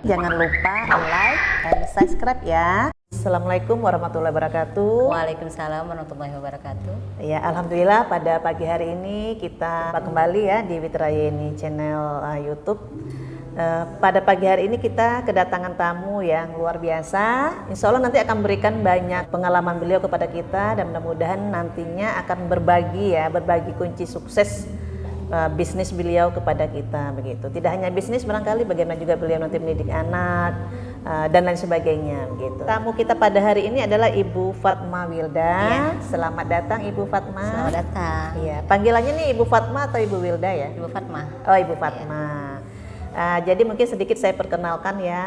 Jangan lupa like dan subscribe ya. Assalamualaikum warahmatullahi wabarakatuh. Waalaikumsalam warahmatullahi wabarakatuh. Ya, alhamdulillah pada pagi hari ini kita kembali ya di Witrayeni channel YouTube. Pada pagi hari ini kita kedatangan tamu yang luar biasa. Insya Allah nanti akan memberikan banyak pengalaman beliau kepada kita dan mudah-mudahan nantinya akan berbagi kunci sukses bisnis beliau kepada kita begitu. Tidak hanya bisnis, barangkali bagaimana juga beliau nanti mendidik anak dan lain sebagainya begitu. Tamu kita pada hari ini adalah Ibu Fatma Wilda. Ya. Selamat datang Ibu Fatma. Selamat datang. Iya, panggilannya nih Ibu Fatma atau Ibu Wilda ya? Ibu Fatma. Oh, Ibu Fatma. Jadi mungkin sedikit saya perkenalkan ya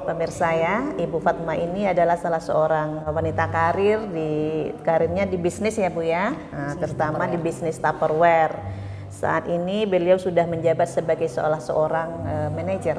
pemirsa ya. Ibu Fatma ini adalah salah seorang wanita karirnya di bisnis ya Bu ya, terutama di bisnis Tupperware. Saat ini beliau sudah menjabat sebagai seorang manajer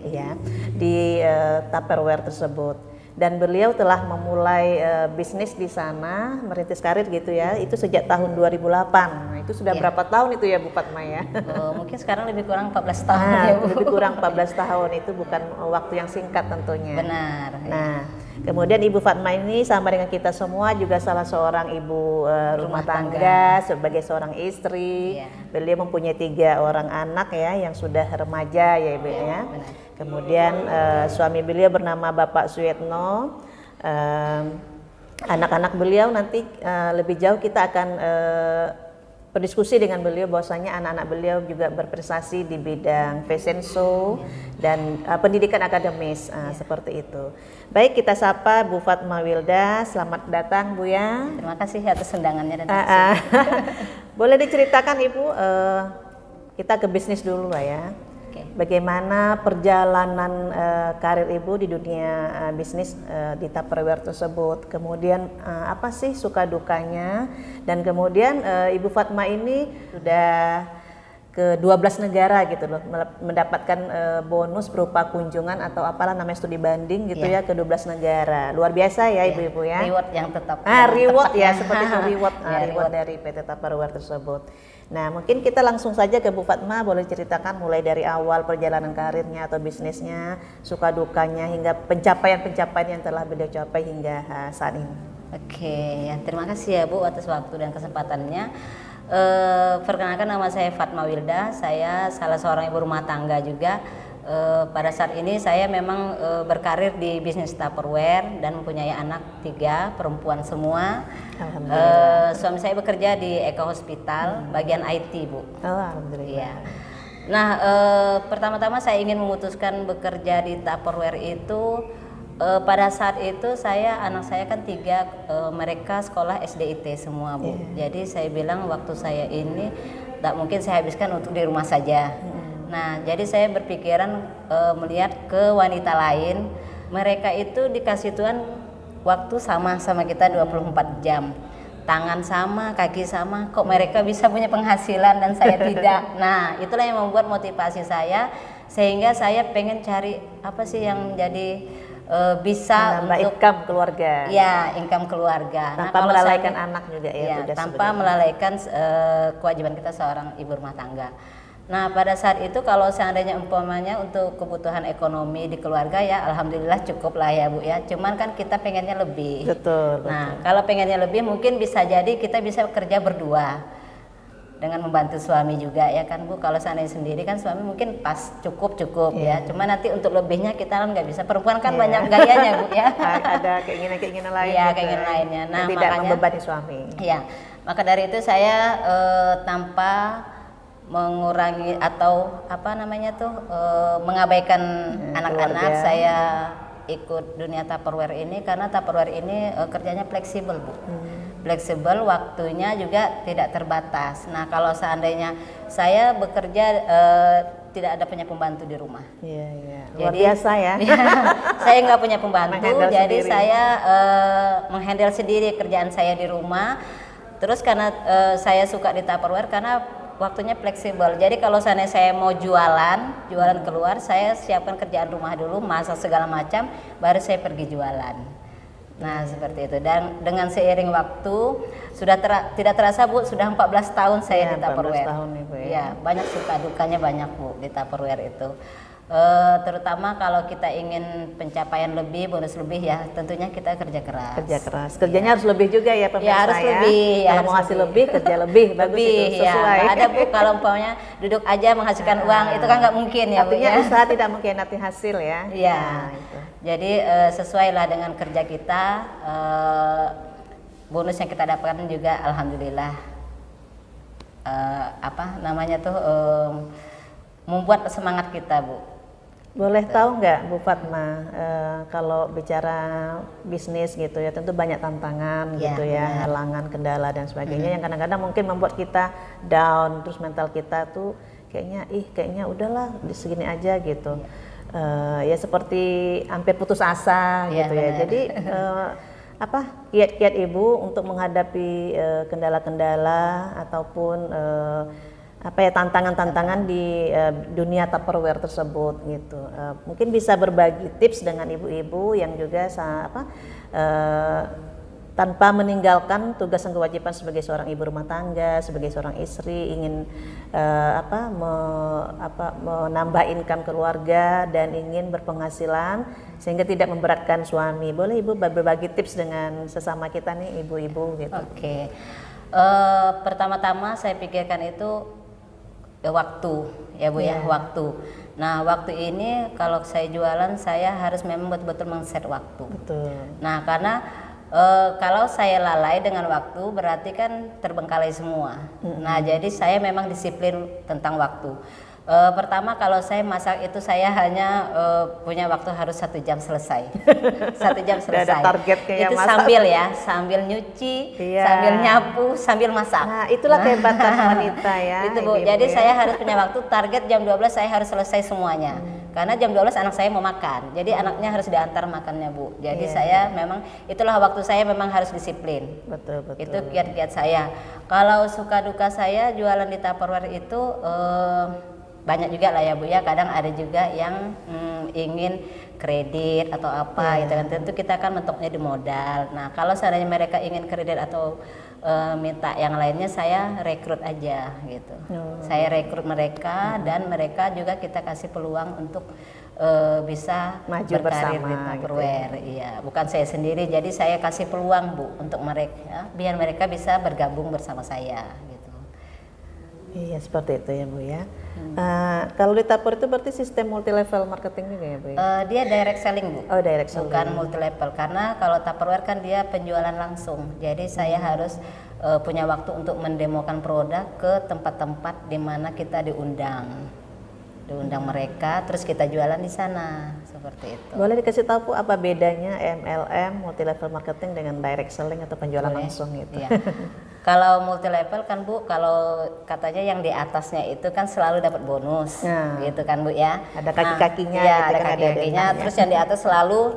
ya di Tupperware tersebut. Dan beliau telah memulai bisnis di sana, merintis karir gitu ya, itu sejak tahun 2008. Nah, itu sudah berapa tahun itu ya Bu Fatma ya? Mungkin sekarang lebih kurang 14 tahun ya Bu. Lebih kurang 14 tahun, itu bukan waktu yang singkat tentunya. Benar. Nah, kemudian Ibu Fatma ini sama dengan kita semua juga salah seorang ibu rumah tangga, sebagai seorang istri. Beliau mempunyai 3 orang anak ya yang sudah remaja ya Ibu ya. Benar. Kemudian suami beliau bernama Bapak Suyetno. Anak-anak beliau nanti lebih jauh kita akan berdiskusi dengan beliau bahwasanya anak-anak beliau juga berprestasi di bidang fashion show dan pendidikan akademis seperti itu. Baik, kita sapa Bu Fatma Wilda. Selamat datang Bu ya. Terima kasih atas undangannya dan Boleh diceritakan Ibu, kita ke bisnis dulu lah ya. Bagaimana perjalanan karir Ibu di dunia bisnis di Tupperware tersebut, kemudian apa sih suka dukanya, dan kemudian Ibu Fatma ini sudah ke 12 negara gitu loh, mendapatkan bonus berupa kunjungan atau apalah namanya studi banding gitu ya ke 12 negara. Luar biasa ya Ibu-ibu ya. Reward yang tetap. Reward ya, seperti itu reward dari PT Tupperware tersebut. Nah, mungkin kita langsung saja ke Bu Fatma, boleh ceritakan mulai dari awal perjalanan karirnya atau bisnisnya, suka dukanya hingga pencapaian-pencapaian yang telah beliau capai hingga saat ini. Oke, ya, terima kasih ya Bu atas waktu dan kesempatannya. Perkenalkan, nama saya Fatma Wilda, saya salah seorang ibu rumah tangga juga. Pada saat ini saya memang berkarir di bisnis Tupperware dan mempunyai anak 3 perempuan semua. Suami saya bekerja di Eko Hospital bagian IT Bu. Alhamdulillah. Ya. Nah, pertama-tama saya ingin memutuskan bekerja di Tupperware itu pada saat itu anak saya kan 3 mereka sekolah SDIT semua Bu. Jadi saya bilang waktu saya ini tak mungkin saya habiskan untuk di rumah saja. Nah, jadi saya berpikiran melihat ke wanita lain, mereka itu dikasih Tuhan waktu sama kita 24 jam. Tangan sama, kaki sama, kok mereka bisa punya penghasilan dan saya tidak. Nah, itulah yang membuat motivasi saya, sehingga saya pengen cari apa sih yang menjadi bisa menambah untuk income keluarga. Ya, income keluarga. Tanpa melalaikan anak juga ya. Tanpa melalaikan kewajiban kita seorang ibu rumah tangga. Nah, pada saat itu kalau seandainya umpamanya untuk kebutuhan ekonomi di keluarga ya alhamdulillah cukup lah ya Bu ya. Cuman kan kita pengennya lebih. Betul. Nah, kalau pengennya lebih mungkin bisa jadi kita bisa kerja berdua dengan membantu suami juga ya kan Bu. Kalau seandainya sendiri kan suami mungkin pas cukup ya. Cuman nanti untuk lebihnya kita kan nggak bisa. Perempuan kan banyak gayanya Bu ya. Ada keinginan-keinginan lain. Iya, keinginan lainnya. Nah, tidak membebani suami. Iya. Maka dari itu saya tanpa mengurangi atau mengabaikan anak-anak, saya ikut dunia Tupperware ini karena Tupperware ini kerjanya fleksibel Bu. Fleksibel, waktunya juga tidak terbatas. Nah, kalau seandainya saya bekerja tidak ada punya pembantu di rumah. Iya. Luar biasa ya. Saya nggak punya pembantu, jadi sendiri. saya menghandle sendiri kerjaan saya di rumah. Terus karena saya suka di Tupperware karena waktunya fleksibel. Jadi kalau saya mau jualan keluar, saya siapkan kerjaan rumah dulu, masak segala macam, baru saya pergi jualan. Nah, seperti itu. Dan dengan seiring waktu tidak terasa Bu, sudah 14 tahun saya di Tupperware. 14 tahun Ibu ya. Ya, banyak suka dukanya banyak Bu di Tupperware itu. Terutama kalau kita ingin pencapaian lebih, bonus lebih ya, tentunya kita kerja keras. Kerja keras. Kerjanya harus lebih juga ya pemirsa ya. Harus lebih. Kalau mau hasil lebih, kerja lebih. Bagus itu, sesuai. Ya. Ada Bu, kalau umpamanya duduk aja menghasilkan uang, itu kan nggak mungkin ya Bu artinya ya. usaha tidak mengkhianati hasil ya. Iya. Nah, itu. Jadi sesuailah dengan kerja kita, bonus yang kita dapatkan juga alhamdulillah membuat semangat kita Bu. Boleh tahu nggak Bu Fatma, kalau bicara bisnis gitu ya, tentu banyak tantangan gitu ya, halangan, kendala dan sebagainya yang kadang-kadang mungkin membuat kita down, terus mental kita tuh kayaknya udahlah di segini aja gitu. Ya seperti hampir putus asa gitu ya. Jadi kiat-kiat Ibu untuk menghadapi kendala-kendala ataupun tantangan-tantangan di dunia Tupperware tersebut gitu. Mungkin bisa berbagi tips dengan ibu-ibu yang juga tanpa meninggalkan tugas dan kewajiban sebagai seorang ibu rumah tangga, sebagai seorang istri ingin menambah income keluarga dan ingin berpenghasilan sehingga tidak memberatkan suami. Boleh Ibu berbagi tips dengan sesama kita nih ibu-ibu gitu. Oke. Pertama-tama saya pikirkan itu waktu ya Bu ya, waktu. Nah, waktu ini kalau saya jualan saya harus memang betul-betul men-set waktu. Betul. Nah, karena kalau saya lalai dengan waktu berarti kan terbengkalai semua. Nah, jadi saya memang disiplin tentang waktu. Pertama kalau saya masak itu saya hanya punya waktu harus 1 jam selesai. 1 jam selesai. Ada targetnya itu masak. sambil nyuci, sambil nyapu, sambil masak. Nah, itulah kehebatan wanita ya. Itu Bu. Jadi saya harus punya waktu target jam 12 saya harus selesai semuanya. Karena jam 12 anak saya mau makan. Jadi anaknya harus diantar makannya Bu. Jadi saya memang itulah waktu saya memang harus disiplin. Betul. Itu kiat-kiat saya. Kalau suka duka saya jualan di Tupperware itu banyak juga lah ya Bu ya, kadang ada juga yang ingin kredit atau apa gitu kan, tentu kita kan mentoknya di modal. Nah kalau seandainya mereka ingin kredit atau minta yang lainnya saya rekrut aja gitu. Saya rekrut mereka dan mereka juga kita kasih peluang untuk bisa maju berkarir bersama di Tupperware gitu ya. Iya, bukan saya sendiri, jadi saya kasih peluang Bu untuk mereka biar mereka bisa bergabung bersama saya gitu. Iya seperti itu ya Bu ya. Kalau di Tupperware itu berarti sistem multi level marketing juga ya Bu? Dia direct selling Bu. Oh direct selling. Bukan multi level karena kalau Tupperware kan dia penjualan langsung. Jadi saya harus punya waktu untuk mendemokan produk ke tempat-tempat di mana kita diundang mereka, terus kita jualan di sana seperti itu. Boleh dikasih tahu apa bedanya MLM multi level marketing dengan direct selling atau penjualan langsung gitu? Iya. Kalau multi level kan Bu, kalau katanya yang di atasnya itu kan selalu dapat bonus, gitu kan Bu ya. Ada kaki-kakinya, ya, ada kaki-kakinya. Terus yang di atas selalu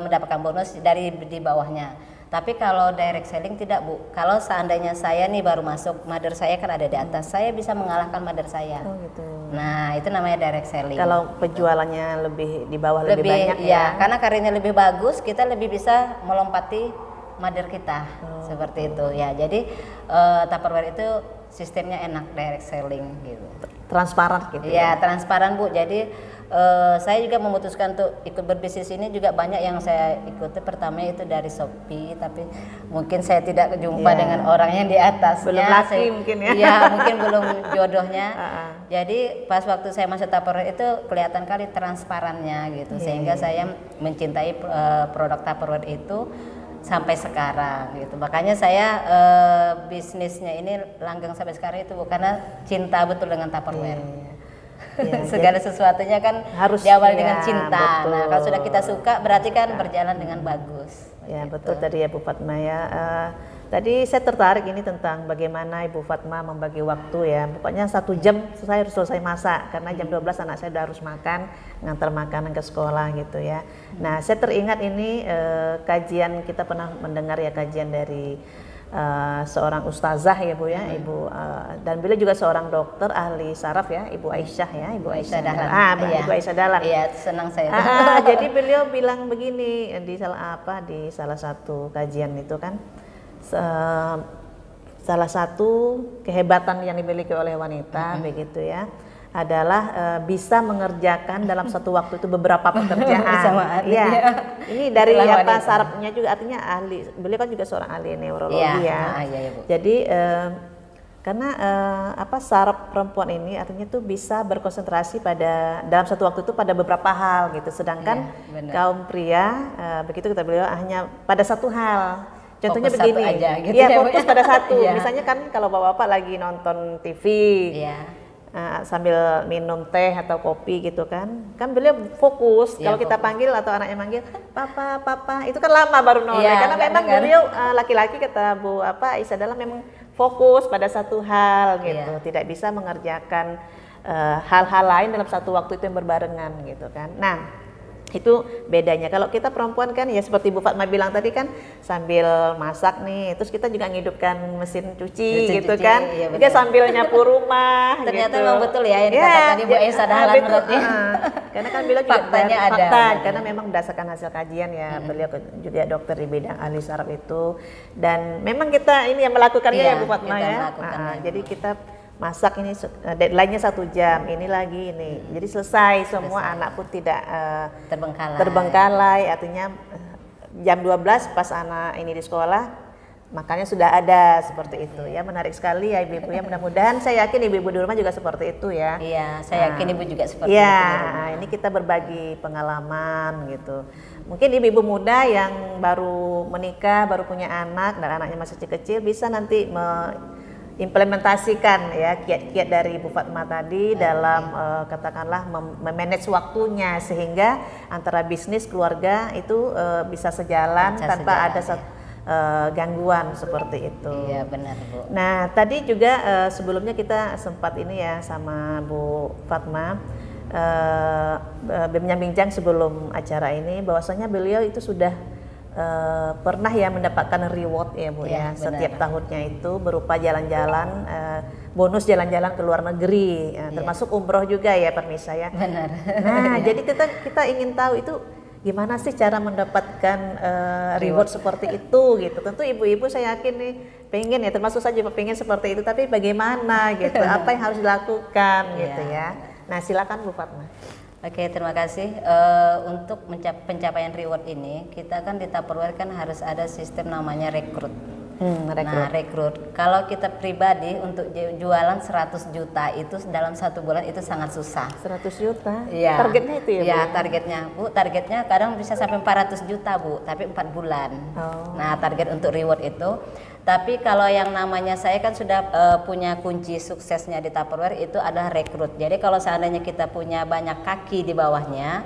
mendapatkan bonus dari di bawahnya. Tapi kalau direct selling tidak Bu. Kalau seandainya saya nih baru masuk, mother saya kan ada di atas, saya bisa mengalahkan mother saya. Oh gitu. Nah itu namanya direct selling. Kalau penjualannya lebih di bawah lebih banyak ya. Karena karirnya lebih bagus, kita lebih bisa melompati mother kita seperti itu ya. Jadi Tupperware itu sistemnya enak, direct selling gitu. Transparan gitu ya. Transparan Bu. Jadi saya juga memutuskan untuk ikut berbisnis ini juga banyak yang saya ikuti. Pertama itu dari Shopee, tapi mungkin saya tidak jumpa dengan orang yang di atasnya. Belum laki mungkin ya. Iya, mungkin belum jodohnya. Jadi pas waktu saya masuk Tupperware itu kelihatan kali transparannya gitu. Sehingga saya mencintai produk Tupperware itu sampai sekarang gitu. Makanya saya bisnisnya ini langgeng sampai sekarang itu karena cinta betul dengan Tupperware. Segala sesuatunya kan harus diawali dengan cinta. Betul. Nah, kalau sudah kita suka berarti kan berjalan dengan bagus. Ya, gitu. Betul tadi ya Bu Fatma ya. Tadi saya tertarik ini tentang bagaimana Ibu Fatma membagi waktu ya. Pokoknya 1 jam saya harus selesai masak karena jam 12 anak saya udah harus makan, ngantar makanan ke sekolah gitu ya. Nah, saya teringat ini kajian, kita pernah mendengar ya kajian dari seorang ustazah ya Bu ya, Ibu dan beliau juga seorang dokter ahli saraf ya, Ibu Aisyah ya, Ibu Aisyah Dahlan. Ibu Aisyah Dahlan. Iya, senang saya. Jadi beliau bilang begini di salah satu kajian itu kan, salah satu kehebatan yang dimiliki oleh wanita begitu ya adalah bisa mengerjakan dalam satu waktu itu beberapa pekerjaan. Bersamaan, Iya. ya. Ini dari Itulah apa wanita. sarafnya juga artinya ahli. Beliau kan juga seorang ahli neurologi ya. Iya, Bu. Jadi karena saraf perempuan ini artinya tuh bisa berkonsentrasi pada dalam satu waktu itu pada beberapa hal gitu. Sedangkan Iya, benar. kaum pria begitu kata beliau hanya pada satu hal. Contohnya Fokus satu begini. aja gitu Iya, ya, Bu, fokus ya. pada satu. Iya. Misalnya kan kalau bapak-bapak lagi nonton TV, Iya. sambil minum teh atau kopi gitu kan beliau fokus. Iya, Kalau kita fokus. panggil atau anaknya manggil papa itu kan lama baru noleh, Iya, karena nggak memang dengar. beliau laki-laki kata Bu Aisyah adalah memang fokus pada satu hal gitu, Iya. tidak bisa mengerjakan hal-hal lain dalam satu waktu itu yang berbarengan gitu kan. Nah, itu bedanya. Kalau kita perempuan kan ya seperti Bu Fatma bilang tadi kan sambil masak nih, terus kita juga ngehidupkan mesin cuci Mesin gitu cuci, kan, iya juga benar. sambil nyapu rumah. Ternyata gitu. memang betul ya yang dikatakan Ibu Aisyah Dahlan betul, berarti. karena kan beliau juga Faktanya ada, fakta, benar. karena memang berdasarkan hasil kajian ya, beliau juga dokter di bidang ahli saraf itu, dan memang kita ini yang melakukannya Iya, ya Bu Fatma kita ya. melakukannya, Bu. Jadi kita masak ini deadline-nya 1 jam, ini lagi ini. Jadi selesai semua, anak pun tidak terbengkalai, artinya jam 12 pas anak ini di sekolah makannya sudah ada seperti itu ya. Menarik sekali ya ibu-ibu ya, mudah-mudahan saya yakin ibu-ibu di rumah juga seperti itu ya. Iya, saya yakin Ibu juga seperti Iya, itu. ini kita berbagi pengalaman gitu. Mungkin ibu-ibu muda yang baru menikah, baru punya anak dan anaknya masih kecil bisa nanti implementasikan ya kiat-kiat dari Ibu Fatma tadi dalam katakanlah memanage waktunya sehingga antara bisnis keluarga itu bisa sejalan tanpa ada gangguan seperti itu. Iya, benar, Bu. Nah, tadi juga sebelumnya kita sempat ini ya sama Bu Fatma bincang sebelum acara ini bahwasanya beliau itu sudah pernah ya mendapatkan reward ya Bu ya, Benar. setiap tahunnya itu berupa jalan-jalan bonus jalan-jalan ke luar negeri, termasuk umroh juga ya Permisa ya. Benar. Nah, jadi kita ingin tahu itu gimana sih cara mendapatkan reward seperti itu gitu. Tentu ibu-ibu saya yakin nih pengen ya, termasuk saya juga pengen seperti itu, tapi bagaimana gitu, apa yang harus dilakukan gitu ya. Nah, silakan Bu Fatma. Oke, terima kasih. Untuk pencapaian reward ini, kita kan di Tupperware kan harus ada sistem namanya rekrut. Nah, rekrut. Kalau kita pribadi untuk jualan 100 juta itu dalam 1 bulan itu sangat susah. 100 juta? Iya. Targetnya itu ya Bu? Iya, targetnya Bu. Targetnya kadang bisa sampai 400 juta Bu, tapi 4 bulan. Oh. Nah, target untuk reward itu. Tapi kalau yang namanya saya kan sudah punya kunci suksesnya di Tupperware itu adalah rekrut. Jadi kalau seandainya kita punya banyak kaki di bawahnya,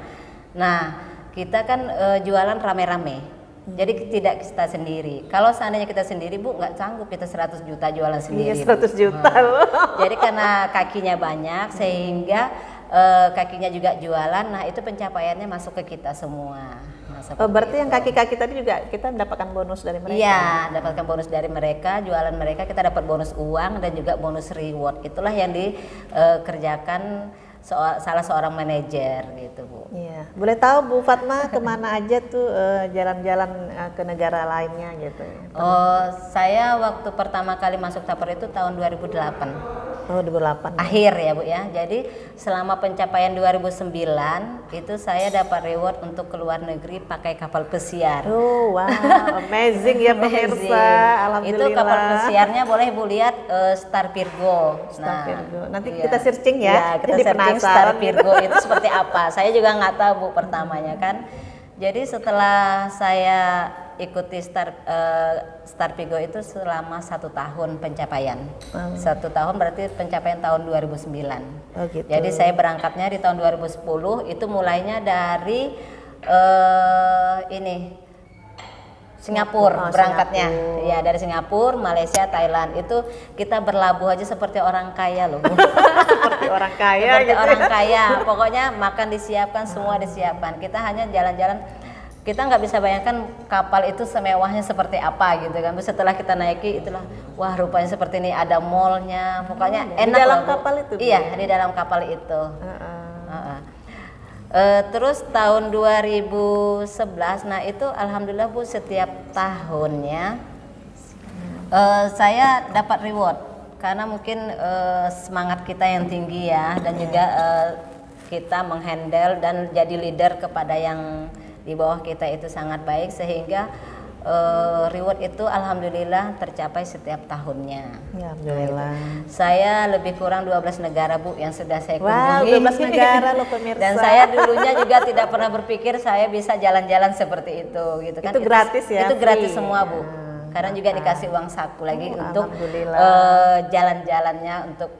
nah kita kan jualan rame-rame. Jadi tidak kita sendiri. Kalau seandainya kita sendiri Bu, nggak sanggup kita 100 juta jualan sendiri. Iya, 100 juta loh. Jadi karena kakinya banyak sehingga kakinya juga jualan, nah itu pencapaiannya masuk ke kita semua. Nah, Berarti yang kaki-kaki tadi juga kita mendapatkan bonus dari mereka? Iya, dapatkan bonus dari mereka, jualan mereka kita dapat bonus uang dan juga bonus reward. Itulah yang dikerjakan salah seorang manajer gitu Bu. Iya, boleh tahu Bu Fatma kemana aja tuh jalan-jalan ke negara lainnya gitu? Oh, saya waktu pertama kali masuk Tupperware itu tahun 2008. Oh, 2008. Akhir ya Bu ya. Jadi selama pencapaian 2009 itu saya dapat reward untuk ke luar negeri pakai kapal pesiar. Oh, wow, amazing ya pemirsa. Alhamdulillah. Itu kapal pesiarnya boleh Bu lihat Star Virgo. Star Virgo. Nanti iya. kita searching ya. Iya, kita Jadi searching Star penasaran Virgo itu seperti apa. Saya juga nggak tahu Bu pertamanya kan. Jadi setelah saya ikuti Star Virgo itu selama 1 tahun pencapaian. 1 tahun berarti pencapaian tahun 2009. Oh, gitu. Jadi saya berangkatnya di tahun 2010 itu mulainya dari Singapura berangkatnya. Singapura. Ya, dari Singapura, Malaysia, Thailand. Itu kita berlabuh aja seperti orang kaya loh. Seperti orang kaya Seperti gitu. orang kaya. Pokoknya makan disiapkan, semua disiapkan. Kita hanya jalan-jalan. Kita nggak bisa bayangkan kapal itu semewahnya seperti apa gitu kan. Terus setelah kita naiki itulah, wah rupanya seperti ini, ada mallnya. Pokoknya Di enak dalam lah, Bu. kapal itu, Bu? Iya, di dalam kapal itu. Terus tahun 2011, nah itu alhamdulillah Bu, setiap tahunnya saya dapat reward karena mungkin semangat kita yang tinggi ya, dan juga kita menghandle dan jadi leader kepada yang di bawah kita itu sangat baik, sehingga reward itu alhamdulillah tercapai setiap tahunnya. Ya, alhamdulillah. Saya lebih kurang 12 negara Bu yang sudah saya Wow, kunjungi. 12 negara loh pemirsa. Dan saya dulunya juga tidak pernah berpikir saya bisa jalan-jalan seperti itu gitu kan. Itu gratis ya? Itu gratis Free. semua Bu. Karena juga dikasih uang saku lagi untuk alhamdulillah. jalan-jalannya untuk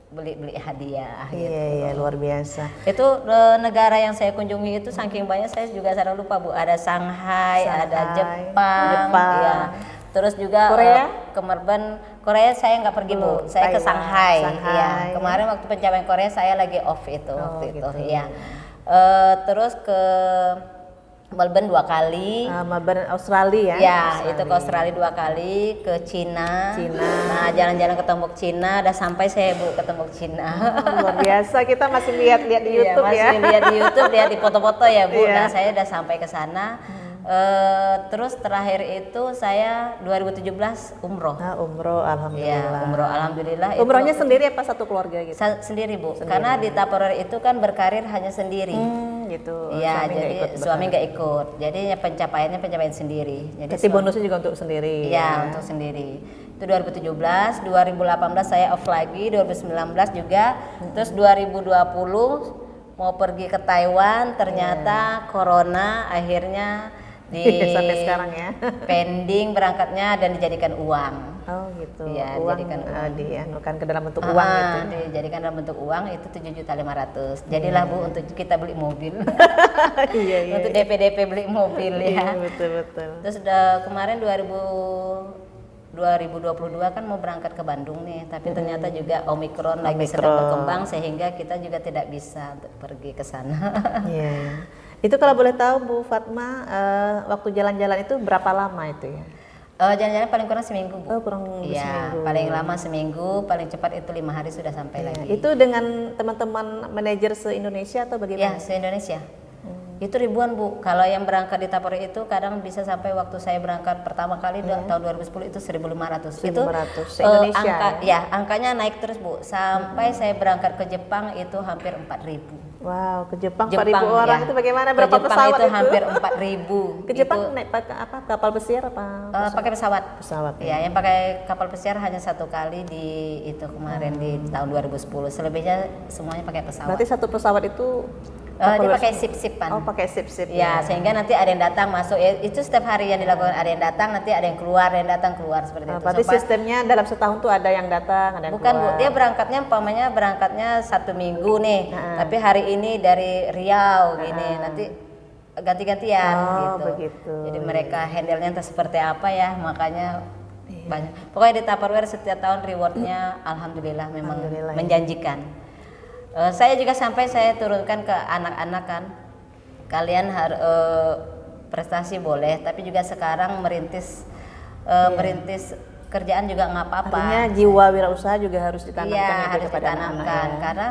beli-beli hadiah. Gitu. Iya, luar biasa. Itu negara yang saya kunjungi itu saking banyak saya juga sadar lupa Bu. Ada Shanghai, ada Jepang. Ya. Terus juga Korea? Ke Melbourne. Korea saya nggak pergi Bu. Saya ke Shanghai. Ya. Kemarin waktu pencapaian Korea saya lagi off itu waktu itu. Ya. Terus ke Melbourne 2 kali. Melbourne Australia ya? Ya, itu ke Australia 2 kali, ke Cina. Nah, jalan-jalan ke Tembok Cina, udah sampai saya Bu ke Tembok Cina. Luar biasa, kita masih lihat-lihat di YouTube ya. Masih lihat di YouTube, lihat di foto-foto ya Bu. Nah, saya udah sampai ke sana. Terus terakhir itu saya 2017 umroh. Umroh, alhamdulillah. Ya, umroh alhamdulillah. Umrohnya sendiri apa satu keluarga gitu? Sendiri Bu. Karena di Tupperware itu kan berkarir hanya sendiri. Gitu. Iya, jadi suami nggak ikut. Jadi pencapaian sendiri. Jadi bonusnya juga untuk sendiri. Iya, untuk sendiri. Itu 2017, 2018 saya off lagi, 2019 juga. Terus 2020 mau pergi ke Taiwan, ternyata corona akhirnya sampai sekarang ya. pending berangkatnya dan dijadikan uang. Oh gitu. Ya, uang dianukan ke dalam bentuk uang gitu. Dijadikan dalam bentuk uang itu 7.500.000. Jadilah Bu untuk kita beli mobil. Iya. Untuk DP beli mobil ya. Iya, betul. Terus kemarin 2022 kan mau berangkat ke Bandung nih, tapi ternyata juga Omikron lagi sedang berkembang sehingga kita juga tidak bisa untuk pergi ke sana. Iya. Itu kalau boleh tahu Bu Fatma, waktu jalan-jalan itu berapa lama itu ya? Jalan-jalan paling kurang seminggu Bu. Kurang seminggu. Paling lama seminggu, paling cepat itu 5 hari sudah sampai lagi. Itu dengan teman-teman manajer se-Indonesia atau bagaimana? Ya, se-Indonesia. Itu ribuan Bu. Kalau yang berangkat di Tupperware itu kadang bisa sampai waktu saya berangkat pertama kali tahun 2010 itu 1.500. Itu se-Indonesia. Angkanya naik terus Bu. Sampai saya berangkat ke Jepang itu hampir 4.000. Wow, ke Jepang 4.000 orang itu bagaimana? Berapa Jepang pesawat itu? Hampir 4.000. Ke Jepang naik apa? Kapal pesiar apa? Pakai pesawat. Ya. Yang pakai kapal pesiar hanya 1 kali di itu kemarin di tahun 2010. Selebihnya semuanya pakai pesawat. Berarti satu pesawat itu dia pakai sip-sipan. Oh, pakai sip-sip. Ya, sehingga nanti ada yang datang masuk. Itu setiap hari yang dilakukan, ada yang datang, nanti ada yang keluar, seperti itu. Berarti sistemnya dalam setahun tuh ada yang datang, ada yang bukan keluar. Bu, dia berangkatnya 1 minggu nih. Tapi hari ini dari Riau gini, nanti ganti-gantian gitu. Begitu. Jadi mereka handle-nya entah seperti apa ya, makanya banyak. Pokoknya di Tupperware setiap tahun rewardnya alhamdulillah memang menjanjikan. Saya juga sampai saya turunkan ke anak-anak kan, kalian harus prestasi boleh, tapi juga sekarang merintis kerjaan juga nggak apa-apa. Artinya jiwa wirausaha juga harus ditanamkan. Iya, harus ditanamkan karena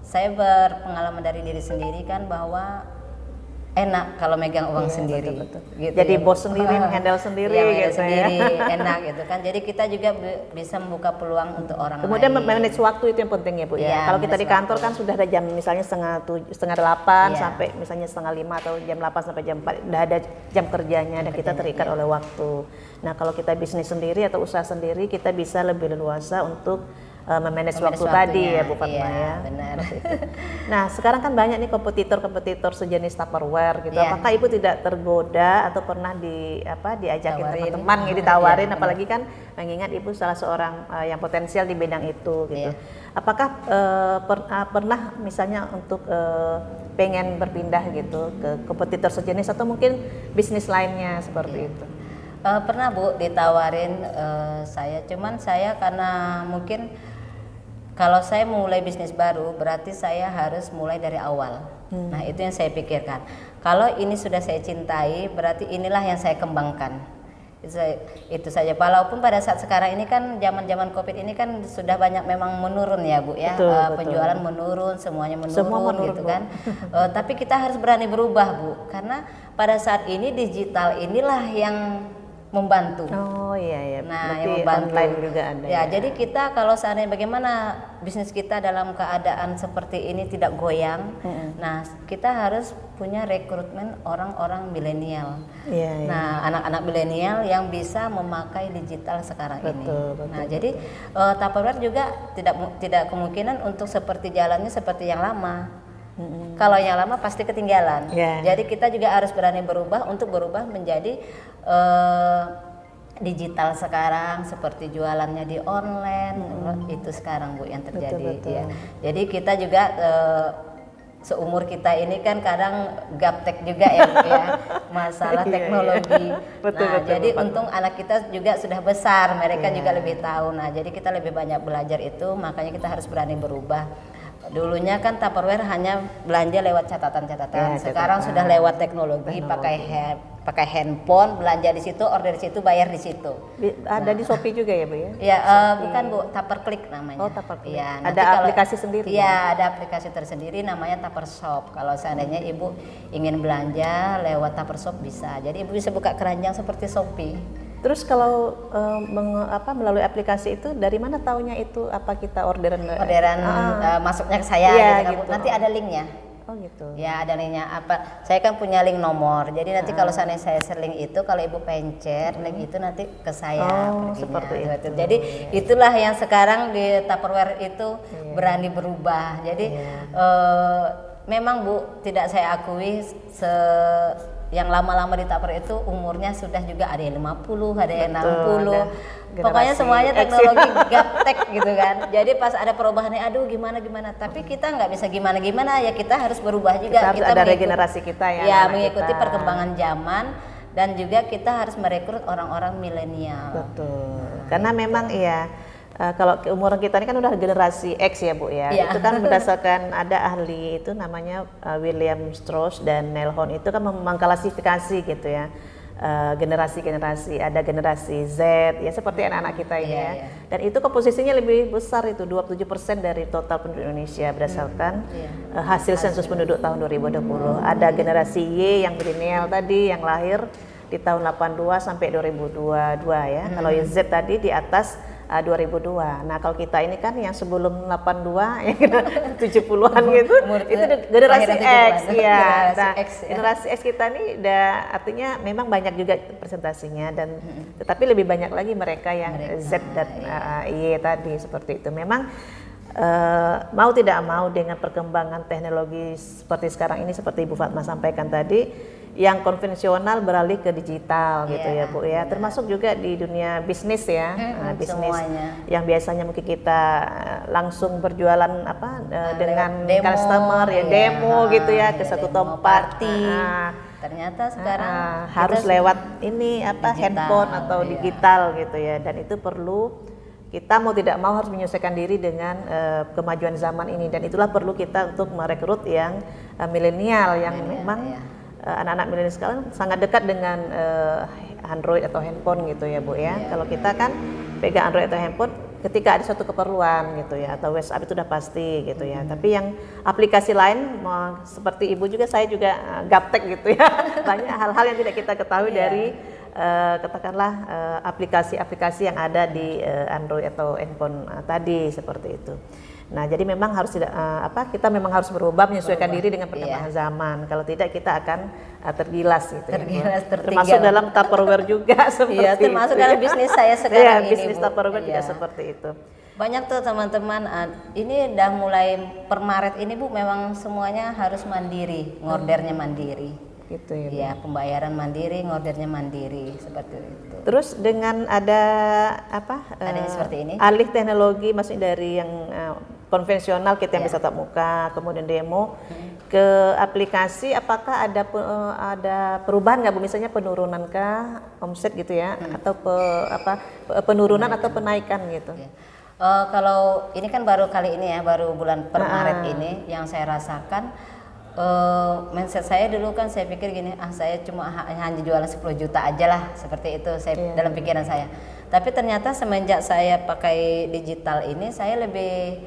saya berpengalaman dari diri sendiri kan bahwa enak kalau megang uang sendiri. Betul. Gitu jadi ya. bos sendiri, handle sendiri gitu sendiri, ya. enak gitu kan. Jadi kita juga bisa membuka peluang untuk orang Kemudian lain. manage waktu itu yang penting ya Bu ya. Ya, kalau kita di kantor kan sudah ada jam misalnya setengah 8 sampai misalnya setengah 5 atau jam 8 sampai jam 4 udah ada jam kerjanya dan kita terikat oleh waktu. Nah kalau kita bisnis sendiri atau usaha sendiri kita bisa lebih leluasa untuk memanage waktu tadi ya Bu Fatma ya. Benar. Nah sekarang kan banyak nih kompetitor sejenis Tupperware gitu. Apakah Ibu tidak tergoda atau pernah diajakin teman-teman ditawarin, apalagi kan mengingat Ibu salah seorang yang potensial di bidang itu gitu. Apakah pernah misalnya untuk pengen berpindah gitu ke kompetitor sejenis atau mungkin bisnis lainnya seperti itu? Pernah Bu ditawarin saya, cuman saya karena mungkin kalau saya mulai bisnis baru berarti saya harus mulai dari awal. Nah itu yang saya pikirkan. Kalau ini sudah saya cintai berarti inilah yang saya kembangkan. Itu saja. Walaupun pada saat sekarang ini kan zaman Covid ini kan sudah banyak memang menurun ya Bu ya. Betul. Penjualan menurun, semuanya menurun, Semua menurun gitu Bu. kan. Tapi kita harus berani berubah Bu, karena pada saat ini digital inilah yang membantu. Oh iya ya. Nah, Berarti yang membantu. online juga ada. Ya, jadi kita kalau seandainya bagaimana bisnis kita dalam keadaan seperti ini tidak goyang, nah kita harus punya rekrutmen orang-orang milenial. Iya, iya. Nah, anak-anak milenial yang bisa memakai digital sekarang ini. Betul, Nah, jadi Tupperware juga tidak kemungkinan untuk seperti jalannya seperti yang lama. Kalau yang lama pasti ketinggalan. Yeah. Jadi kita juga harus berani berubah untuk berubah menjadi digital sekarang, seperti jualannya di online. Itu sekarang Bu yang terjadi. Betul. Ya. Jadi kita juga seumur kita ini kan kadang gaptek juga ya Bu ya, masalah teknologi. Betul, Nah, jadi Bapak. untung anak kita juga sudah besar, mereka juga lebih tahu. Nah, jadi kita lebih banyak belajar itu, makanya kita harus berani berubah. Dulunya kan Tupperware hanya belanja lewat catatan-catatan. Ya, Sekarang catatan. sudah lewat teknologi, pakai handphone, belanja di situ, order di situ, bayar di situ. Ada di Shopee juga ya Bu ya? Ya, bukan Bu, Tupperclick namanya. Oh, Tupperclick. Ya, Ada aplikasi sendiri? Iya, ada aplikasi tersendiri namanya Tupper Shop. Kalau seandainya Ibu ingin belanja lewat Tupper Shop bisa. Jadi Ibu bisa buka keranjang seperti Shopee. Terus kalau melalui aplikasi itu dari mana taunya itu apa kita orderan Masuknya ke saya Iya, gitu, kan, Bu. gitu. Nanti ada linknya. Oh gitu. Ya, ada linknya apa? Saya kan punya link nomor. Jadi nanti kalau seandainya saya share link itu, kalau Ibu pencet link itu nanti ke saya. Oh, perginya. seperti itu. Jadi itulah yang sekarang di Tupperware itu berani berubah. Jadi memang Bu, tidak saya akui yang lama-lama di Tupperware itu umurnya sudah juga ada yang 50, ada yang 60. Pokoknya semuanya teknologi gaptek gitu kan. Jadi pas ada perubahannya, aduh gimana. Tapi kita nggak bisa gimana, ya kita harus berubah juga. Kita harus ada regenerasi kita ya. Ya, mengikuti perkembangan zaman dan juga kita harus merekrut orang-orang milenial. Betul. Karena memang iya. Kalau keumuran kita ini kan udah generasi X ya Bu ya. Iya. Itu kan berdasarkan ada ahli itu namanya William Strauss dan Neil Hohn itu kan mengklasifikasi gitu ya. Generasi-generasi, ada generasi Z ya seperti anak-anak kita ini ya. Dan itu komposisinya lebih besar itu 27% dari total penduduk Indonesia berdasarkan hasil sensus penduduk tahun 2020. Ada generasi Y yang milenial tadi yang lahir di tahun 82 sampai 2022 ya. Kalau yang Z tadi di atas 2002. Nah, kalau kita ini kan yang sebelum 82 yang 70-an gitu, itu generasi X ya. Nah, generasi X kita ini udah artinya memang banyak juga presentasinya dan tetapi lebih banyak lagi mereka yang Z dan Y tadi seperti itu. Memang mau tidak mau dengan perkembangan teknologi seperti sekarang ini seperti Ibu Fatma sampaikan tadi yang konvensional beralih ke digital gitu ya Bu ya, termasuk juga di dunia bisnis ya, bisnis semuanya. Yang biasanya mungkin kita langsung berjualan dengan customer ya demo gitu ya ke satu tempat. Ternyata sekarang harus lewat ini handphone atau digital gitu ya, dan itu perlu kita mau tidak mau harus menyesuaikan diri dengan kemajuan zaman ini, dan itulah perlu kita untuk merekrut yang milenial yang memang anak-anak milenial sekarang sangat dekat dengan Android atau handphone gitu ya Bu ya. Kalau kita kan pegang Android atau handphone ketika ada suatu keperluan gitu ya, atau WhatsApp itu udah pasti gitu ya. Tapi yang aplikasi lain seperti Ibu juga, saya juga gaptek gitu ya. Banyak hal-hal yang tidak kita ketahui dari katakanlah aplikasi-aplikasi yang ada di Android atau handphone tadi seperti itu. Nah, jadi memang harus kita memang harus berubah menyesuaikan diri dengan perkembangan zaman. Kalau tidak kita akan tergilas gitu. Termasuk dalam Tupperware juga seperti itu. Termasuk dalam bisnis saya sekarang ini. Bisnis Tupperware juga seperti itu. Banyak tuh teman-teman, ini udah mulai per Maret ini Bu, memang semuanya harus mandiri, ngordernya mandiri. Gitu ya. Iya, pembayaran mandiri, ngordernya mandiri seperti itu. Terus dengan ada adanya seperti ini, alih teknologi, maksudnya dari yang konvensional kita yang bisa tatap muka, kemudian demo ke aplikasi, apakah ada perubahan nggak Bu? Misalnya penurunankah omset gitu ya, atau penurunan atau penaikan gitu? Kalau ini kan baru kali ini ya, baru bulan per Maret ini yang saya rasakan. Mindset saya dulu kan saya pikir gini, saya cuma hanya jualan 10 juta aja lah, seperti itu dalam pikiran saya. Tapi ternyata semenjak saya pakai digital ini, saya lebih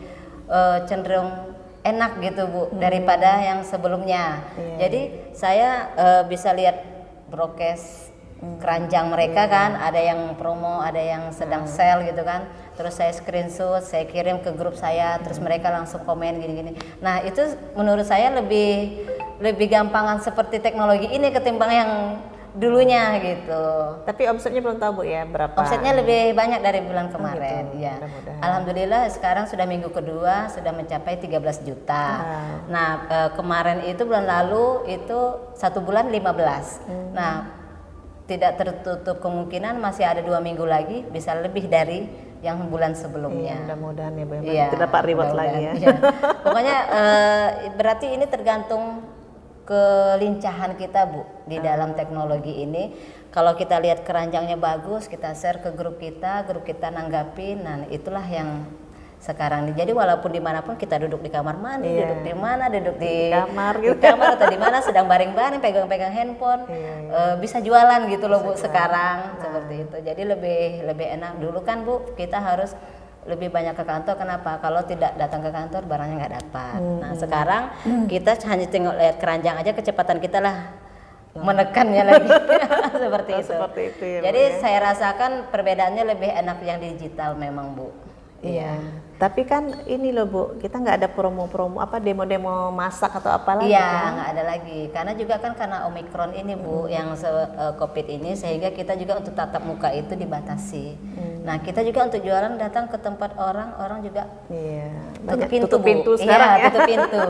cenderung enak gitu Bu, daripada yang sebelumnya. Jadi saya bisa lihat broadcast keranjang mereka kan, ada yang promo, ada yang sedang sale gitu kan. Terus saya screenshot, saya kirim ke grup saya, terus mereka langsung komen gini-gini. Nah itu menurut saya lebih gampangan seperti teknologi ini ketimbang yang dulunya gitu. Tapi omsetnya belum tahu Bu ya berapa? Omsetnya lebih banyak dari bulan kemarin, gitu, ya. mudah-mudahan. Alhamdulillah sekarang sudah minggu kedua sudah mencapai 13 juta. Wow. Nah kemarin itu bulan lalu itu 1 bulan 15. Nah tidak tertutup kemungkinan masih ada 2 minggu lagi bisa lebih dari yang bulan sebelumnya. Iya, mudah-mudahan ya Bu, Iya, tidak dapat reward lagi ya. iya. Pokoknya berarti ini tergantung kelincahan kita Bu di dalam teknologi ini. Kalau kita lihat keranjangnya bagus, kita share ke grup kita nanggapin. Nah itulah yang sekarang nih. Jadi walaupun dimanapun kita duduk di kamar mandi, duduk di mana, duduk di kamar di kamar atau di mana sedang baring-baring pegang-pegang handphone, bisa jualan gitu loh Bu sekarang seperti itu. Jadi lebih enak. Dulu kan Bu kita harus lebih banyak ke kantor. Kenapa? Kalau tidak datang ke kantor barangnya nggak dapat. Nah sekarang kita hanya tengok lihat keranjang aja, kecepatan kita lah menekannya lagi seperti itu. Seperti itu ya, jadi Bu, ya. saya rasakan perbedaannya lebih enak yang digital memang Bu. Iya. Tapi kan ini loh Bu, kita nggak ada promo-promo apa demo-demo masak atau apa lagi Iya, kan? nggak ada lagi. Karena juga kan karena Omikron ini Bu, yang COVID ini, sehingga kita juga untuk tatap muka itu dibatasi. Nah, kita juga untuk jualan datang ke tempat orang juga Iya. tutup pintu, Bu. sekarang Iya, ya. tutup pintu.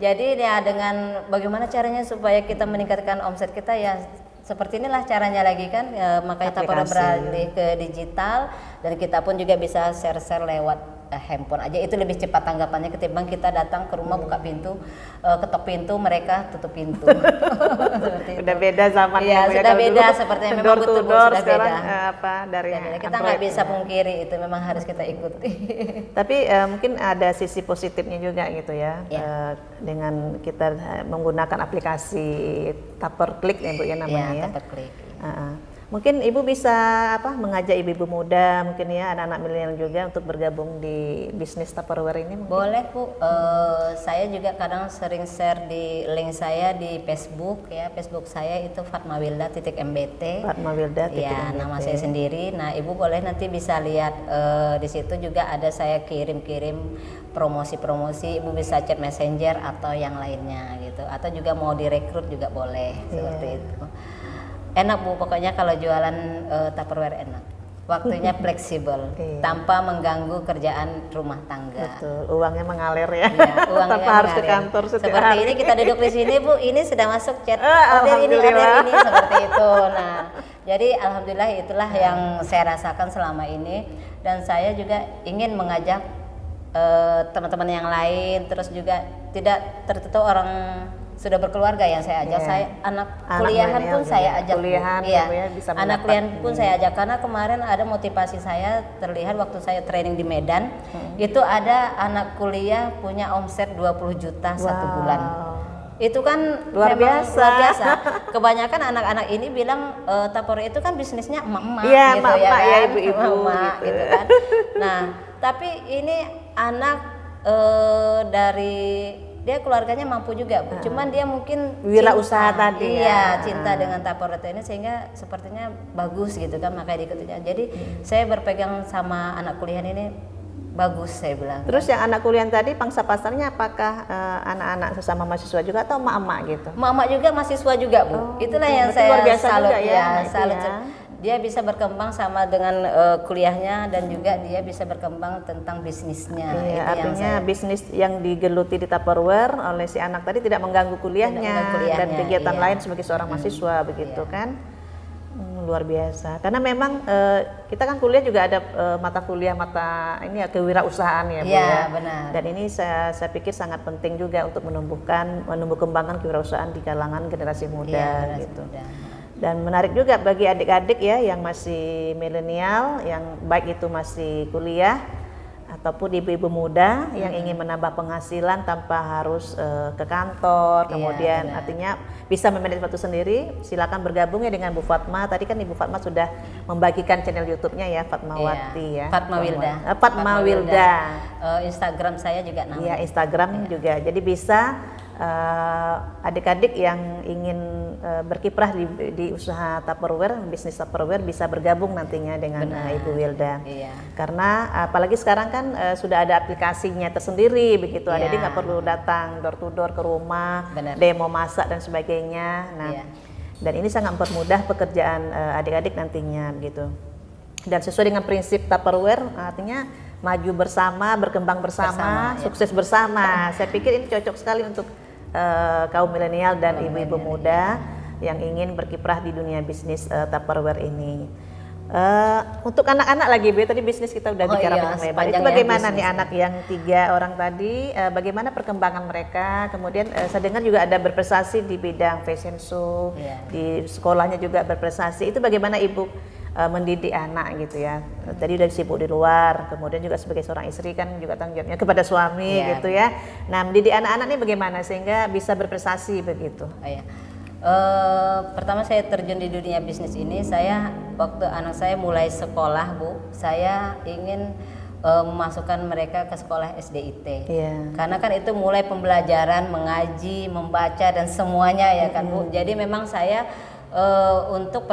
Jadi ya dengan bagaimana caranya supaya kita meningkatkan omset kita ya seperti inilah caranya lagi kan, makanya kita perlu Aplikasi. beralih ke digital dan kita pun juga bisa share-share lewat handphone aja, itu lebih cepat tanggapannya ketimbang kita datang ke rumah buka pintu, ketok pintu mereka tutup pintu. Seperti itu. Udah beda zamannya Iya, Bu, ya. sudah Kalau beda dulu seperti memang door to betul Bu, door, sudah sekarang, beda. apa dari Sudah beda. Kita Android nggak bisa ya. pungkiri itu memang harus kita ikuti. Tapi mungkin ada sisi positifnya juga gitu ya, dengan kita menggunakan aplikasi Tupperclick ya Bu ya namanya ya. Dapat klik. Mungkin Ibu bisa mengajak ibu-ibu muda mungkin ya, anak-anak milenial juga untuk bergabung di bisnis Tupperware ini mungkin? Boleh Bu, saya juga kadang sering share di link saya di Facebook ya, Facebook saya itu fatmawilda.mbt. Fatmawilda.mbt. Ya, nama saya sendiri. Nah, Ibu boleh nanti bisa lihat di situ juga ada saya kirim-kirim promosi-promosi. Ibu bisa chat messenger atau yang lainnya gitu. Atau juga mau direkrut juga boleh seperti itu. Enak Bu, pokoknya kalau jualan Tupperware enak. Waktunya fleksibel, tanpa mengganggu kerjaan rumah tangga. Betul, uangnya mengalir ya. Ya, uangnya tanpa harus ke mengalir. kantor setiap Seperti hari. ini kita duduk di sini Bu, ini sudah masuk chat order ini seperti itu. Nah, jadi alhamdulillah itulah yang saya rasakan selama ini, dan saya juga ingin mengajak teman-teman yang lain, terus juga tidak tertutup orang sudah berkeluarga yang saya ajak. Saya anak kuliahan pun saya ajak. Kuliahan, iya. ya, bisa Anak kuliahan pun saya ajak, karena kemarin ada motivasi saya terlihat waktu saya training di Medan, itu ada anak kuliah punya omset 20 juta satu bulan. Itu kan luar biasa. Kebanyakan anak-anak ini bilang Tupperware itu kan bisnisnya emak-emak Iya, gitu emak-emak ya kan, ya, ibu-ibu emak-emak gitu. gitu kan. Nah, tapi ini anak dari dia keluarganya mampu juga Bu. Cuman dia mungkin wirausaha tadi iya, ya. cinta dengan Tupperware ini sehingga sepertinya bagus gitu kan, makanya diikutinya. Jadi saya berpegang sama anak kuliahan ini bagus, saya bilang. Terus yang anak kuliah tadi pangsa pasarnya apakah anak-anak sesama mahasiswa juga atau emak-emak gitu? Emak-emak juga mahasiswa juga Bu. Itulah yang berarti saya luar biasa salut juga ya, anak itu salut. ya. Dia bisa berkembang sama dengan kuliahnya, dan juga dia bisa berkembang tentang bisnisnya. Iya, Itu yang artinya saya- bisnis yang digeluti di Tupperware oleh si anak tadi tidak mengganggu kuliahnya, mengganggu kuliahnya, dan kegiatan iya. lain sebagai seorang mahasiswa begitu kan. Luar biasa. Karena memang kita kan kuliah juga ada mata kuliah ini ya kewirausahaan ya Bu Iya, ya. benar. Dan ini saya pikir sangat penting juga untuk menumbuh kembangkan kewirausahaan di kalangan generasi muda Iya, gitu. muda. Dan menarik juga bagi adik-adik ya yang masih milenial, yang baik itu masih kuliah ataupun ibu-ibu muda yang ingin menambah penghasilan tanpa harus ke kantor, kemudian benar. artinya bisa memanage waktu sendiri. Silakan bergabung ya dengan Bu Fatma. Tadi kan Ibu Fatma sudah membagikan channel YouTube-nya ya, Fatmawati ya. Fatmawilda. Fatmawilda. Instagram saya juga namanya. Iya, Instagram juga. Jadi bisa adik-adik yang ingin berkiprah di usaha Tupperware, bisnis Tupperware bisa bergabung nantinya dengan Ibu Wilda. Iya. Karena apalagi sekarang kan sudah ada aplikasinya tersendiri begitu, Iya. jadi nggak perlu datang door to door ke rumah, Benar. demo masak dan sebagainya. Nah, Iya. dan ini sangat mempermudah pekerjaan adik-adik nantinya begitu. Dan sesuai dengan prinsip Tupperware, artinya maju bersama, berkembang bersama, Bersama, ya. sukses bersama. Saya pikir ini cocok sekali untuk kaum milenial dan ibu-ibu muda yang ingin berkiprah di dunia bisnis Tupperware ini. Untuk anak-anak lagi, Bu, tadi bisnis kita udah bicara panjang lebar. Itu bagaimana nih anak yang 3 orang tadi? Bagaimana perkembangan mereka? Kemudian saya dengar juga ada berprestasi di bidang fashion show, di sekolahnya juga berprestasi. Itu bagaimana Ibu mendidik anak gitu ya? Tadi udah sibuk di luar, kemudian juga sebagai seorang istri kan juga tanggung jawabnya kepada suami gitu ya. Nah, mendidik anak-anak ini bagaimana sehingga bisa berprestasi begitu? Pertama saya terjun di dunia bisnis ini, saya waktu anak saya mulai sekolah, Bu, saya ingin memasukkan mereka ke sekolah SDIT. Karena kan itu mulai pembelajaran mengaji, membaca dan semuanya ya kan, Bu. Jadi memang saya untuk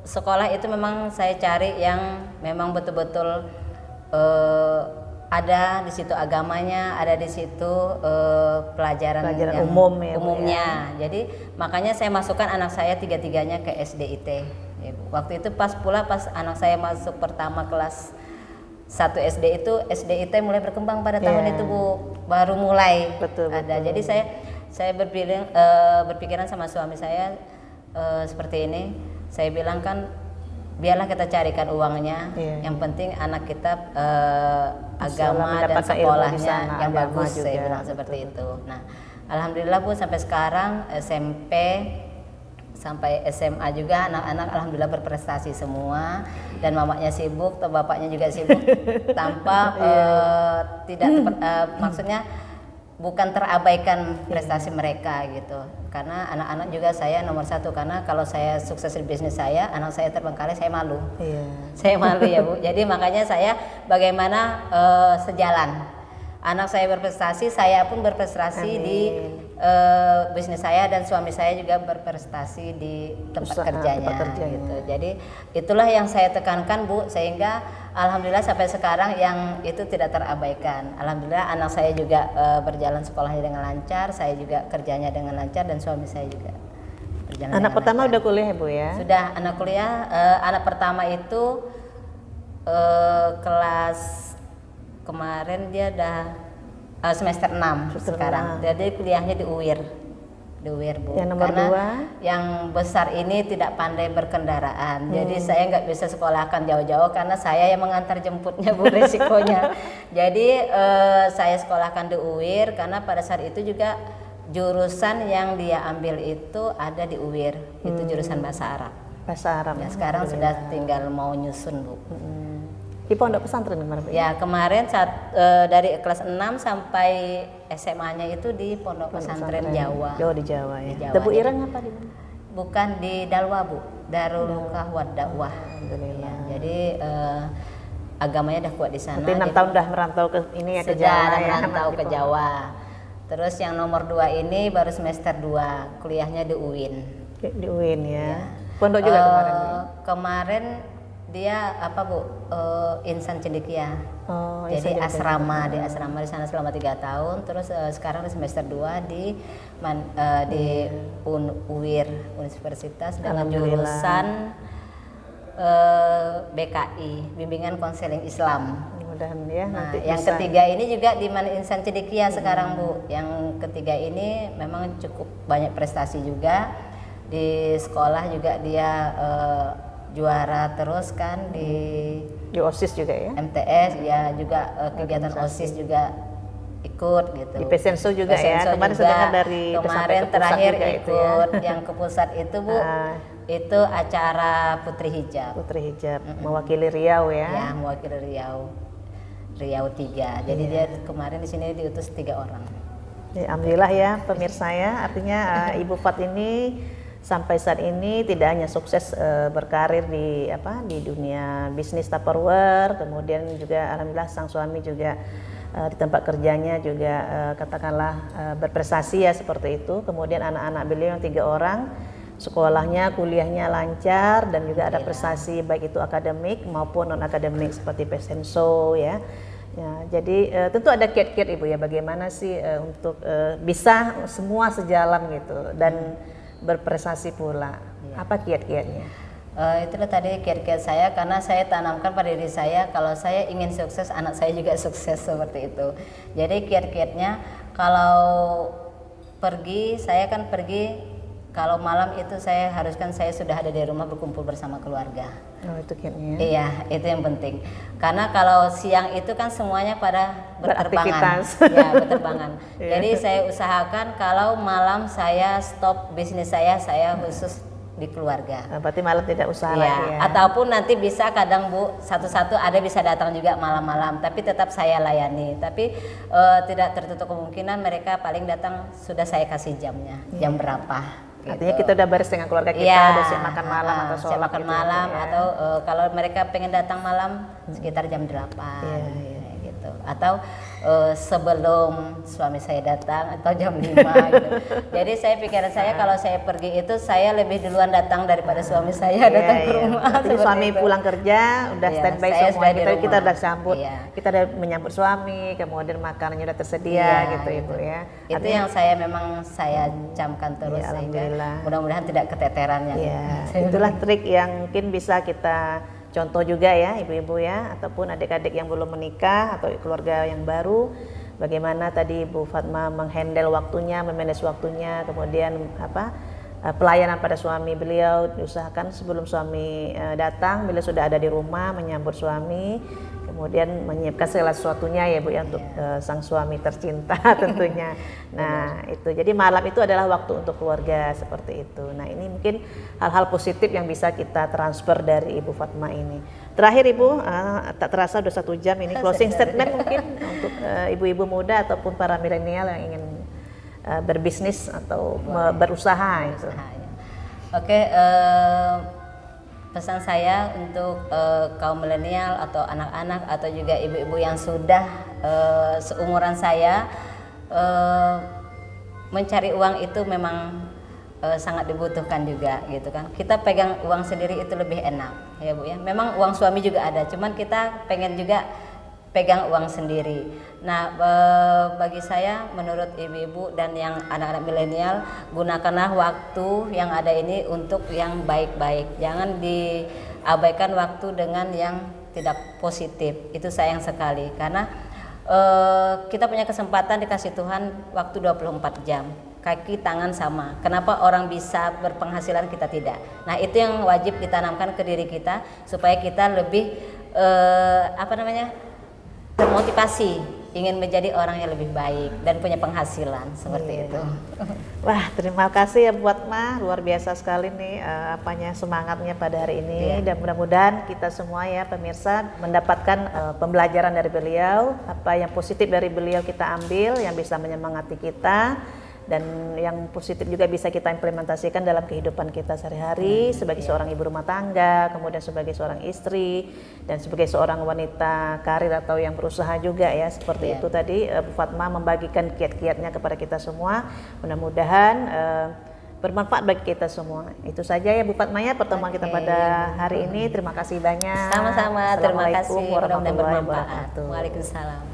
sekolah itu memang saya cari yang memang betul-betul ada di situ agamanya, ada di situ pelajaran yang umumnya. Jadi makanya saya masukkan anak saya tiga-tiganya ke SDIT. Waktu itu pas anak saya masuk pertama kelas 1 SD itu, SDIT mulai berkembang pada tahun itu, Bu, baru mulai ada. Jadi saya berpikiran sama suami saya seperti ini. Saya bilang kan biarlah kita carikan uangnya, yang penting anak kita agama dan sekolahnya yang bagus, saya bilang seperti itu. Nah, alhamdulillah, Bu, sampai sekarang SMP sampai SMA juga anak-anak alhamdulillah berprestasi semua, dan mamanya sibuk atau bapaknya juga sibuk tanpa maksudnya bukan terabaikan prestasi mereka gitu. Karena anak-anak juga saya nomor 1, karena kalau saya sukses di bisnis saya, anak saya terbengkalai, saya malu. Saya malu ya, Bu. Jadi makanya saya bagaimana sejalan. Anak saya berprestasi, saya pun berprestasi di bisnis saya, dan suami saya juga berprestasi di tempat kerjanya gitu. Jadi itulah yang saya tekankan, Bu, sehingga alhamdulillah sampai sekarang yang itu tidak terabaikan. Alhamdulillah anak saya juga berjalan sekolahnya dengan lancar, saya juga kerjanya dengan lancar, dan suami saya juga berjalan. Anak pertama udah kuliah, Bu, ya? Sudah, anak kuliah. Anak pertama itu kelas kemarin dia udah semester 6 sekarang. Jadi kuliahnya di UIR. Di UIR, Bu. Yang nomor 2? Yang besar ini tidak pandai berkendaraan. Jadi saya nggak bisa sekolahkan jauh-jauh karena saya yang mengantar jemputnya, Bu, risikonya. Jadi saya sekolahkan di UIR karena pada saat itu juga jurusan yang dia ambil itu ada di UIR. Itu jurusan bahasa Arab. Bahasa Arab. Ya, sekarang sudah tinggal mau nyusun, Bu. Di pondok pesantren kemarin, Bu? Ya, kemarin dari kelas 6 sampai SMA-nya itu di pondok pesantren Jawa. Di Jawa ya. Di Jawa. Bu Ireng apa di mana? Bukan di Dalwa, Bu. Darul Lukah wad Dakwah. Alhamdulillah. Jadi agamanya udah kuat di sana. Berarti 6 tahun udah merantau ke ini ya, ke Jawa. Sudah merantau ke Jawa. Terus yang nomor 2 ini baru semester 2, kuliahnya di UIN. Di UIN ya. Pondok juga kemarin. Kemarin dia apa, Bu? Insan Cendekia. Jadi asrama, di sana selama 3 tahun. Terus sekarang di semester 2 di UIR, Universitas, dengan jurusan BKI, Bimbingan Konseling Islam. Mudah-mudahan ya. Nah, yang ketiga ini juga di Insan Cendekia sekarang, Bu. Yang ketiga ini memang cukup banyak prestasi juga. Di sekolah juga dia juara terus kan di OSIS juga ya, MTS ya, juga kegiatan OSIS juga ikut gitu. Di fashion show juga ya. Kemarin sudah dari terakhir ikut ya. Yang ke pusat itu, Bu, itu acara Putri Hijab. Putri Hijab mewakili Riau ya. Ya, mewakili Riau 3. Jadi dia kemarin di sini diutus 3 orang. Ya, alhamdulillah ya pemirsa ya. Artinya Ibu Fat ini sampai saat ini tidak hanya sukses berkarir di dunia bisnis Tupperware, kemudian juga alhamdulillah sang suami juga di tempat kerjanya juga katakanlah berprestasi ya seperti itu. Kemudian anak-anak beliau yang 3 orang sekolahnya, kuliahnya lancar dan juga ada prestasi baik itu akademik maupun non akademik seperti Pesenso ya. Ya, jadi tentu ada kiat-kiat Ibu ya bagaimana sih untuk bisa semua sejalan gitu dan berprestasi pula. Apa kiat-kiatnya? Itulah tadi kiat-kiat saya, karena saya tanamkan pada diri saya kalau saya ingin sukses, anak saya juga sukses seperti itu. Jadi kiat-kiatnya kalau pergi, saya kan pergi kalau malam itu saya haruskan saya sudah ada di rumah berkumpul bersama keluarga. Oh, itu kiatnya. Iya, itu yang penting. Karena kalau siang itu kan semuanya pada berterbangan. Ya, berterbangan. Jadi saya usahakan kalau malam saya stop bisnis saya khusus di keluarga. Berarti malam tidak usaha ya, lagi ya. Ataupun nanti bisa kadang Bu, satu-satu ada bisa datang juga malam-malam, tapi tetap saya layani. Tapi tidak tertutup kemungkinan mereka paling datang sudah saya kasih jamnya, jam berapa. Artinya kita udah beres dengan keluarga kita, udah siap makan malam atau sholat siap makan gitu malam ya. atau kalau mereka pengen datang malam sekitar jam 8 gitu. Atau sebelum suami saya datang atau jam 5 gitu. Jadi saya pikiran saya kalau saya pergi itu saya lebih duluan datang daripada suami saya datang ke rumah. Jadi suami itu. Pulang kerja udah standby semua, kita udah sambut, kita udah menyambut suami, kemudian makanannya udah tersedia gitu Ibu ya. Itu yang saya memang saya camkan terus sehingga mudah-mudahan tidak keteterannya. Itulah trik yang mungkin bisa kita contoh juga ya ibu-ibu ya, ataupun adik-adik yang belum menikah atau keluarga yang baru, bagaimana tadi Bu Fatma menghandle waktunya, memanage waktunya, kemudian pelayanan pada suami beliau diusahakan sebelum suami datang, beliau sudah ada di rumah menyambut suami, kemudian menyiapkan segala sesuatunya ya Bu ya untuk sang suami tercinta tentunya. Nah itu, jadi malam itu adalah waktu untuk keluarga seperti itu. Nah ini mungkin hal-hal positif yang bisa kita transfer dari Ibu Fatma ini. Terakhir Ibu, tak terasa udah 1 jam ini, closing statement mungkin untuk ibu-ibu muda ataupun para milenial yang ingin berbisnis atau berusaha itu. Oke, pesan saya untuk kaum milenial atau anak-anak atau juga ibu-ibu yang sudah seumuran saya, mencari uang itu memang sangat dibutuhkan juga gitu kan. Kita pegang uang sendiri itu lebih enak ya Bu ya. Memang uang suami juga ada, cuman kita pengen juga pegang uang sendiri. Nah, bagi saya menurut ibu-ibu dan yang anak-anak milenial, gunakanlah waktu yang ada ini untuk yang baik-baik. Jangan diabaikan waktu dengan yang tidak positif. Itu sayang sekali karena kita punya kesempatan dikasih Tuhan waktu 24 jam. Kaki tangan sama. Kenapa orang bisa berpenghasilan kita tidak? Nah, itu yang wajib ditanamkan ke diri kita supaya kita lebih termotivasi ingin menjadi orang yang lebih baik dan punya penghasilan seperti itu. Wah, terima kasih ya Bu Fatma, luar biasa sekali nih semangatnya pada hari ini. Dan mudah-mudahan kita semua ya pemirsa mendapatkan pembelajaran dari beliau, apa yang positif dari beliau kita ambil yang bisa menyemangati kita, dan yang positif juga bisa kita implementasikan dalam kehidupan kita sehari-hari sebagai seorang ibu rumah tangga, kemudian sebagai seorang istri, dan sebagai seorang wanita karir atau yang berusaha juga ya, seperti itu tadi Bu Fatma membagikan kiat-kiatnya kepada kita semua. Mudah-mudahan bermanfaat bagi kita semua. Itu saja ya Bu Fatma ya pertemuan kita pada hari ini. Terima kasih banyak. Sama-sama, terima kasih. Assalamualaikum warahmatullahi wabarakatuh. Waalaikumsalam.